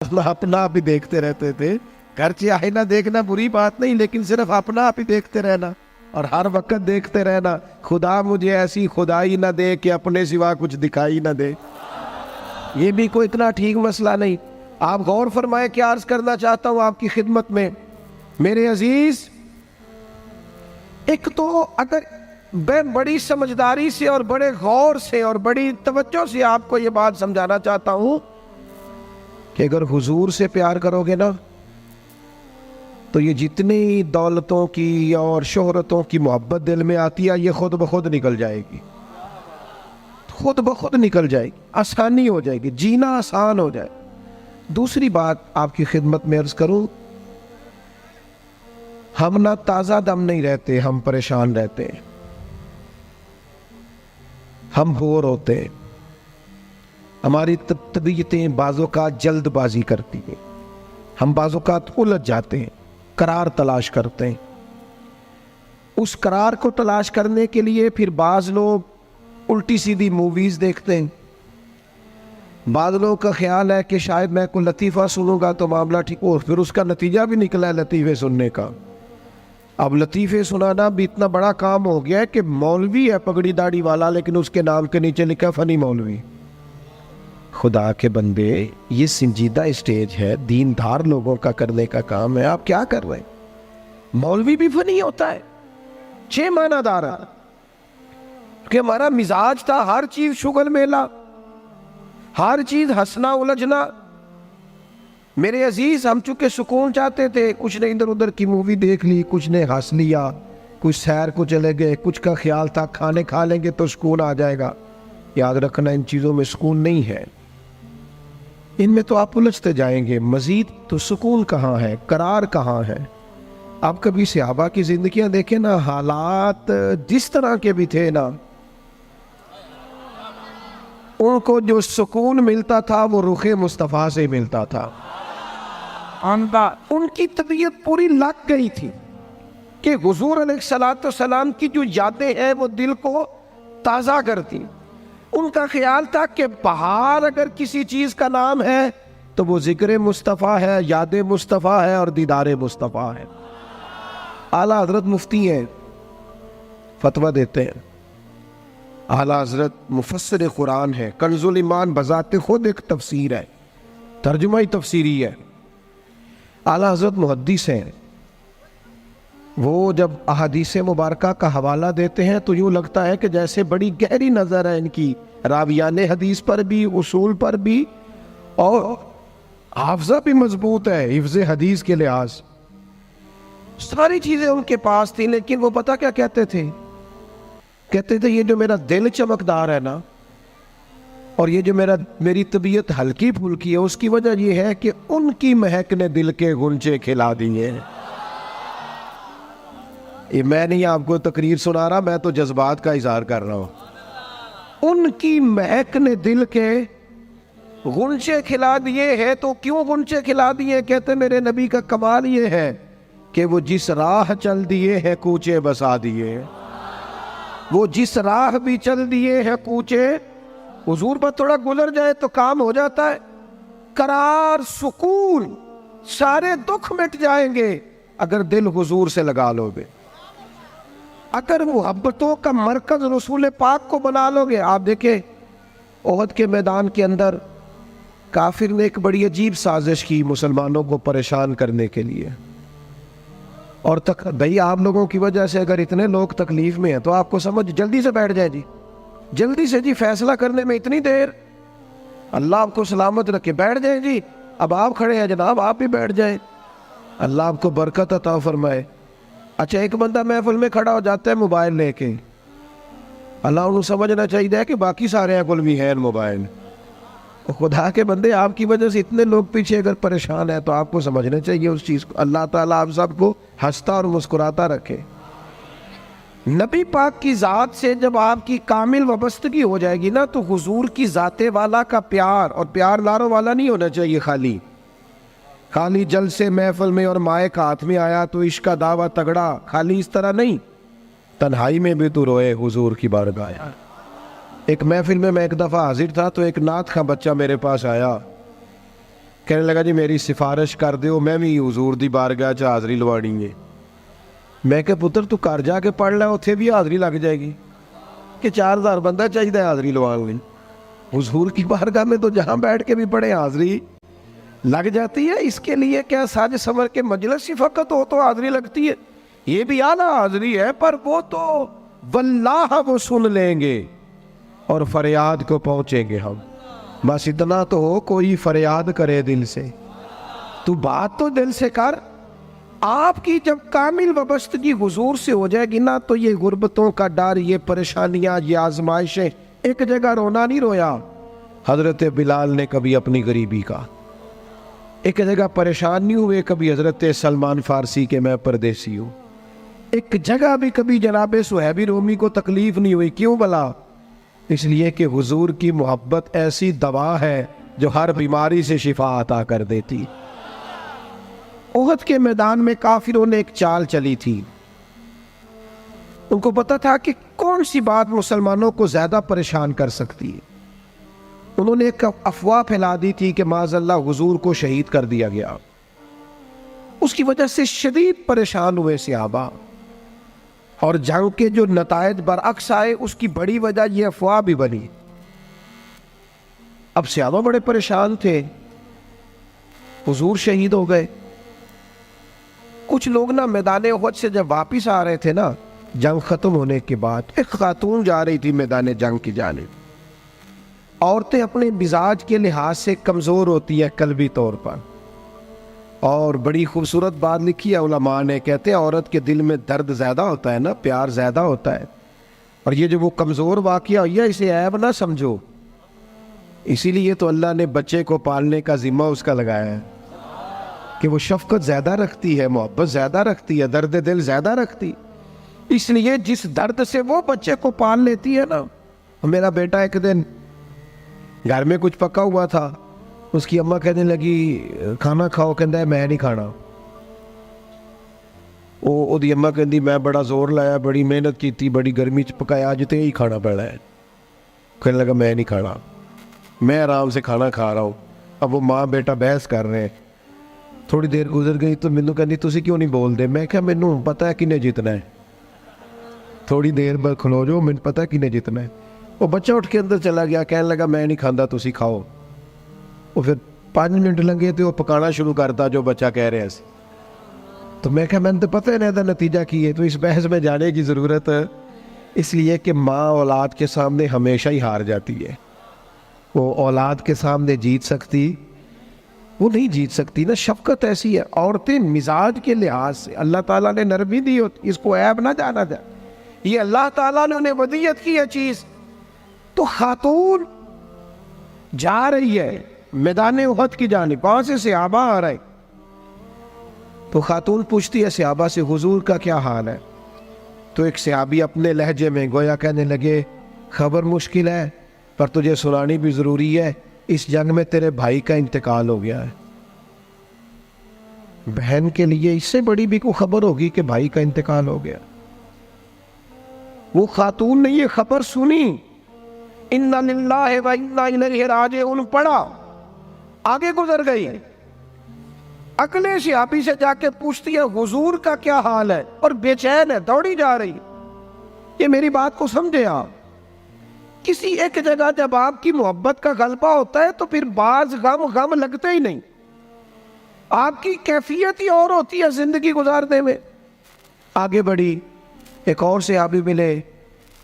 اپنا آپ ہی دیکھتے رہتے تھے. گرچہ آئینہ دیکھنا بری بات نہیں، لیکن صرف اپنا آپ ہی دیکھتے رہنا اور ہر وقت دیکھتے رہنا خدا مجھے ایسی خدائی نہ دے کہ اپنے سوا کچھ دکھائی نہ دے. یہ بھی کوئی اتنا ٹھیک مسئلہ نہیں. آپ غور فرمائے کیا عرض کرنا چاہتا ہوں آپ کی خدمت میں میرے عزیز. ایک تو اگر میں بڑی سمجھداری سے اور بڑے غور سے اور بڑی توجہ سے آپ کو یہ بات سمجھانا چاہتا ہوں کہ اگر حضور سے پیار کرو گے نا تو یہ جتنی دولتوں کی اور شہرتوں کی محبت دل میں آتی ہے یہ خود بخود نکل جائے گی، خود بخود نکل جائے گی، آسانی ہو جائے گی، جینا آسان ہو جائے. دوسری بات آپ کی خدمت میں عرض کروں، ہم نہ تازہ دم نہیں رہتے، ہم پریشان رہتے ہیں، ہم بور ہوتے ہیں، ہماری طبیعتیں بعض اوقات جلد بازی کرتی ہیں، ہم بعض اوقات الجھ جاتے ہیں، قرار تلاش کرتے ہیں. اس قرار کو تلاش کرنے کے لیے پھر بعض لوگ الٹی سیدھی موویز دیکھتے ہیں. بعض لوگوں کا خیال ہے کہ شاید میں کوئی لطیفہ سنوں گا تو معاملہ ٹھیک ہو، پھر اس کا نتیجہ بھی نکلا ہے لطیفے سننے کا. اب لطیفے سنانا بھی اتنا بڑا کام ہو گیا ہے کہ مولوی ہے پگڑی داڑھی والا لیکن اس کے نام کے نیچے لکھا فنی مولوی. خدا کے بندے یہ سنجیدہ اسٹیج ہے، دیندار لوگوں کا کرنے کا کام ہے، آپ کیا کر رہے ہیں؟ مولوی بھی فنی ہوتا ہے، 6 معنی دار ہے کہ ہمارا مزاج تھا ہر چیز شغل میلہ، ہر چیز ہنسنا الجھنا. میرے عزیز ہم چونکہ سکون چاہتے تھے، کچھ نے ادھر ادھر کی مووی دیکھ لی، کچھ نے ہنس لیا، کچھ سیر کو چلے گئے، کچھ کا خیال تھا کھانے کھا لیں گے تو سکون آ جائے گا. یاد رکھنا ان چیزوں میں سکون نہیں ہے، ان میں تو آپ الجھتے جائیں گے. مزید تو سکون کہاں ہے، قرار کہاں ہے؟ آپ کبھی صحابہ کی زندگیاں دیکھیں نا، حالات جس طرح کے بھی تھے نا، ان کو جو سکون ملتا تھا وہ رخ مصطفیٰ سے ملتا تھا. ان کی طبیعت پوری لگ گئی تھی کہ حضور علیہ السلام کی جو یادیں ہیں وہ دل کو تازہ کرتی. ان کا خیال تھا کہ بہار اگر کسی چیز کا نام ہے تو وہ ذکر مصطفیٰ ہے، یاد مصطفیٰ ہے اور دیدار مصطفیٰ ہے. اعلیٰ حضرت مفتی ہیں، فتویٰ دیتے ہیں. اعلیٰ حضرت مفسر قرآن ہے، کنز الایمان بذات خود ایک تفسیر ہے، ترجمہ ہی تفسیری ہے. اعلیٰ حضرت محدث ہیں، وہ جب احادیث مبارکہ کا حوالہ دیتے ہیں تو یوں لگتا ہے کہ جیسے بڑی گہری نظر ہے ان کی، راویان حدیث پر بھی، اصول پر بھی، اور حافظہ بھی مضبوط ہے حفظ حدیث کے لحاظ. ساری چیزیں ان کے پاس تھیں، لیکن وہ پتہ کیا کہتے تھے؟ کہتے تھے یہ جو میرا دل چمکدار ہے نا، اور یہ جو میری طبیعت ہلکی پھلکی ہے، اس کی وجہ یہ ہے کہ ان کی مہک نے دل کے غنچے کھلا دیے. یہ میں نہیں آپ کو تقریر سنا رہا، میں تو جذبات کا اظہار کر رہا ہوں. ان کی مہک نے دل کے غنچے کھلا دیے ہیں. تو کیوں غنچے کھلا دیے؟ کہتے میرے نبی کا کمال یہ ہے کہ وہ جس راہ چل دیے ہیں کوچے بسا دیے. وہ جس راہ بھی چل دیے ہیں کوچے، حضور پر تھوڑا گزر جائے تو کام ہو جاتا ہے. قرار، سکون، سارے دکھ مٹ جائیں گے اگر دل حضور سے لگا لو گے، اگر محبتوں کا مرکز رسول پاک کو بنا لو گے. آپ دیکھیں احد کے میدان کے اندر کافر نے ایک بڑی عجیب سازش کی مسلمانوں کو پریشان کرنے کے لیے. اور بھئی آپ لوگوں کی وجہ سے اگر اتنے لوگ تکلیف میں ہیں تو آپ کو سمجھ جلدی سے بیٹھ جائیں جی، جلدی سے جی، فیصلہ کرنے میں اتنی دیر، اللہ آپ کو سلامت رکھے، بیٹھ جائیں جی. اب آپ کھڑے ہیں جناب، آپ بھی بیٹھ جائیں، اللہ آپ کو برکت عطا فرمائے. اچھا ایک بندہ محفل میں کھڑا ہو جاتا ہے موبائل لے کے، اللہ انہوں سمجھنا چاہیے کہ باقی سارے کل بھی ہیں موبائل. خدا کے بندے آپ کی وجہ سے اتنے لوگ پیچھے اگر پریشان ہیں تو آپ کو سمجھنا چاہیے اس چیز کو. اللہ تعالیٰ آپ سب کو ہنستا اور مسکراتا رکھے. نبی پاک کی ذات سے جب آپ کی کامل وابستگی ہو جائے گی نا تو حضور کی ذات والا کا پیار، اور پیار لاروں والا نہیں ہونا چاہیے خالی جلسے محفل میں اور مائک ہاتھ میں آیا تو عشق کا دعویٰ تگڑا، خالی اس طرح نہیں. تنہائی میں بھی تو روئے حضور کی بارگاہ. ایک محفل میں ایک دفعہ حاضر تھا تو ایک نعت خواں بچہ میرے پاس آیا کہنے لگا جی میری سفارش کر دیو، میں بھی حضور دی بارگاہ چ حاضری لوانی ہے۔ میں کہ پتر تو گھر جا کے پڑھ لے، اتنے بھی حاضری لگ جائے گی کہ 4000 بندہ چاہیے حاضری لوان لی۔ حضور کی بارگاہ میں تو جہاں بیٹھ کے بھی پڑھے حاضری لگ جاتی ہے، اس کے لیے کیا ساج سمر کے مجلس ہی فقط ہو تو حاضری لگتی ہے؟ یہ بھی اعلیٰ حاضری ہے، پر وہ تو واللہ وہ سن لیں گے اور فریاد کو پہنچیں گے ہم۔ بس اتنا تو ہو، کوئی فریاد کرے دل سے، تو بات تو دل سے کر۔ آپ کی جب کامل وابستگی حضور سے ہو جائے گی نا، تو یہ غربتوں کا ڈر، یہ پریشانیاں، یہ آزمائشیں، ایک جگہ رونا نہیں رویا حضرت بلال نے کبھی اپنی غریبی کا، ایک جگہ پریشان نہیں ہوئے کبھی حضرت سلمان فارسی کے میں پردیسی ہوں، ایک جگہ بھی کبھی جناب صہیب رومی کو تکلیف نہیں ہوئی۔ کیوں بلا؟ اس لیے کہ حضور کی محبت ایسی دوا ہے جو ہر بیماری سے شفا عطا کر دیتی۔ احد کے میدان میں کافروں نے ایک چال چلی تھی، ان کو پتا تھا کہ کون سی بات مسلمانوں کو زیادہ پریشان کر سکتی ہے۔ انہوں نے ایک افواہ پھیلا دی تھی کہ معاذ اللہ حضور کو شہید کر دیا گیا۔ اس کی وجہ سے شدید پریشان ہوئے صحابہ، اور جنگ کے جو نتائج برعکس آئے اس کی بڑی وجہ یہ افواہ بھی بنی۔ اب صحابہ بڑے پریشان تھے، حضور شہید ہو گئے۔ کچھ لوگ نا میدان احد سے جب واپس آ رہے تھے نا، جنگ ختم ہونے کے بعد، ایک خاتون جا رہی تھی میدان جنگ کی جانب۔ عورتیں اپنے مزاج کے لحاظ سے کمزور ہوتی ہیں قلبی طور پر، اور بڑی خوبصورت بات لکھی ہے علماء نے، کہتے ہیں عورت کے دل میں درد زیادہ ہوتا ہے نا، پیار زیادہ ہوتا ہے، اور یہ جو وہ کمزور واقعہ ہوئی ہے اسے عیب نہ سمجھو۔ اسی لیے تو اللہ نے بچے کو پالنے کا ذمہ اس کا لگایا ہے کہ وہ شفقت زیادہ رکھتی ہے، محبت زیادہ رکھتی ہے، درد دل زیادہ رکھتی، اس لیے جس درد سے وہ بچے کو پال لیتی ہے نا۔ میرا بیٹا ایک دن گھر میں کچھ پکا ہوا تھا، اس کی اماں کہنے لگی کھانا کھاؤ، کہندا ہے میں نہیں کھانا۔ وہ دی اماں کہندی میں بڑا زور لایا، بڑی محنت کی، بڑی گرمی چ پکایا، اج تے ہی کھانا پڑا ہے۔ کہنے لگا میں نہیں کھانا، میں آرام سے کھانا کھا رہا ہوں۔ اب وہ ماں بیٹا بحث کر رہے ہیں۔ تھوڑی دیر گزر گئی تو مینوں کہندی تسی کیوں نہیں بول دے؟ میں کہا مینوں پتہ ہے کنے جیتنا ہے، تھوڑی دیر بعد کھلو جو، مینوں پتہ ہے کنے جیتنا ہے۔ وہ بچہ اٹھ کے اندر چلا گیا، کہنے لگا میں نہیں کھاندا، تسی کھاؤ۔ وہ پھر 5 منٹ لنگے تو وہ پکانا شروع کرتا جو بچہ کہہ رہے ہیں۔ تو میں کہا میں نے تو پتہ ہے نا نتیجہ کی ہے، تو اس بحث میں جانے کی ضرورت ہے؟ اس لیے کہ ماں اولاد کے سامنے ہمیشہ ہی ہار جاتی ہے، وہ اولاد کے سامنے جیت سکتی وہ نہیں جیت سکتی نا۔ شفقت ایسی ہے، عورتیں مزاج کے لحاظ سے اللہ تعالیٰ نے نرمی دی ہوتی، اس کو عیب نہ جانا جائے، یہ اللہ تعالیٰ نے انہیں ودیت کی ہے چیز۔ تو خاتون جا رہی ہے میدان احد کی جانب، وہاں سے صحابہ آ رہے، تو خاتون پوچھتی ہے صحابہ سے حضور کا کیا حال ہے؟ تو ایک صحابی اپنے لہجے میں گویا کہنے لگے خبر مشکل ہے، پر تجھے سنانی بھی ضروری ہے، اس جنگ میں تیرے بھائی کا انتقال ہو گیا ہے۔ بہن کے لیے اس سے بڑی بھی کوئی خبر ہوگی کہ بھائی کا انتقال ہو گیا؟ وہ خاتون نے یہ خبر سنی، اِنَّا لِلَّهِ وَإِنَّا إِلَيْهِ رَاجِعُونَ پڑھا، آگے گزر گئی، اگلے صحابی سے جا کے پوچھتی ہے حضور کا کیا حال ہے، اور بے چین ہے، دوڑی جا رہی۔ یہ میری بات کو سمجھے آپ، کسی ایک جگہ جب آپ کی محبت کا غلبہ ہوتا ہے تو پھر بعض غم لگتے ہی نہیں، آپ کی کیفیت ہی اور ہوتی ہے زندگی گزارنے میں۔ آگے بڑھی، ایک اور صحابی ملے،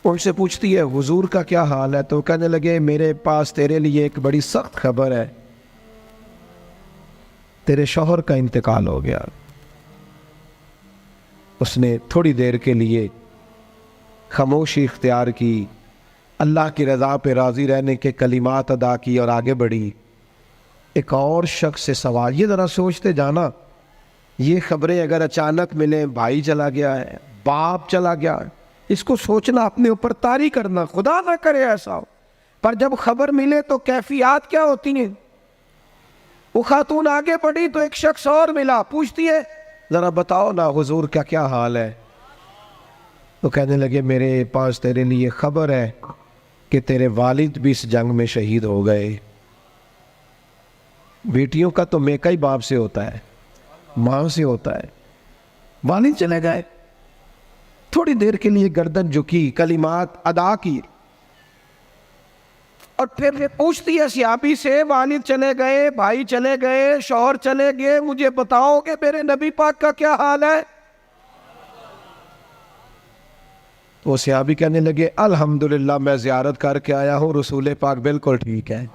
ان سے پوچھتی ہے حضور کا کیا حال ہے؟ تو کہنے لگے میرے پاس تیرے لیے ایک بڑی سخت خبر ہے، تیرے شوہر کا انتقال ہو گیا۔ اس نے تھوڑی دیر کے لیے خاموشی اختیار کی، اللہ کی رضا پہ راضی رہنے کے کلمات ادا کی اور آگے بڑھی۔ ایک اور شخص سے سوال، یہ ذرا سوچتے جانا، یہ خبریں اگر اچانک ملیں، بھائی چلا گیا ہے، باپ چلا گیا ہے، اس کو سوچنا، اپنے اوپر طاری کرنا، خدا نہ کرے ایسا ہو، پر جب خبر ملے تو کیفیات کیا ہوتی ہیں۔ وہ خاتون آگے بڑھی تو ایک شخص اور ملا، پوچھتی ہے ذرا بتاؤ نا حضور کا کیا حال ہے؟ تو کہنے لگے میرے پاس تیرے لیے خبر ہے کہ تیرے والد بھی اس جنگ میں شہید ہو گئے۔ بیٹیوں کا تو میکا ہی باپ سے ہوتا ہے، ماں سے ہوتا ہے۔ والد چلے گئے، تھوڑی دیر کے لیے گردن جھکی، کلمات ادا کی، اور پھر وہ پوچھتی ہے صحابی سے، والد چلے گئے، بھائی چلے گئے، شوہر چلے گئے، مجھے بتاؤ کہ میرے نبی پاک کا کیا حال ہے؟ تو وہ صحابی کہنے لگے الحمدللہ میں زیارت کر کے آیا ہوں، رسول پاک بالکل ٹھیک ہے۔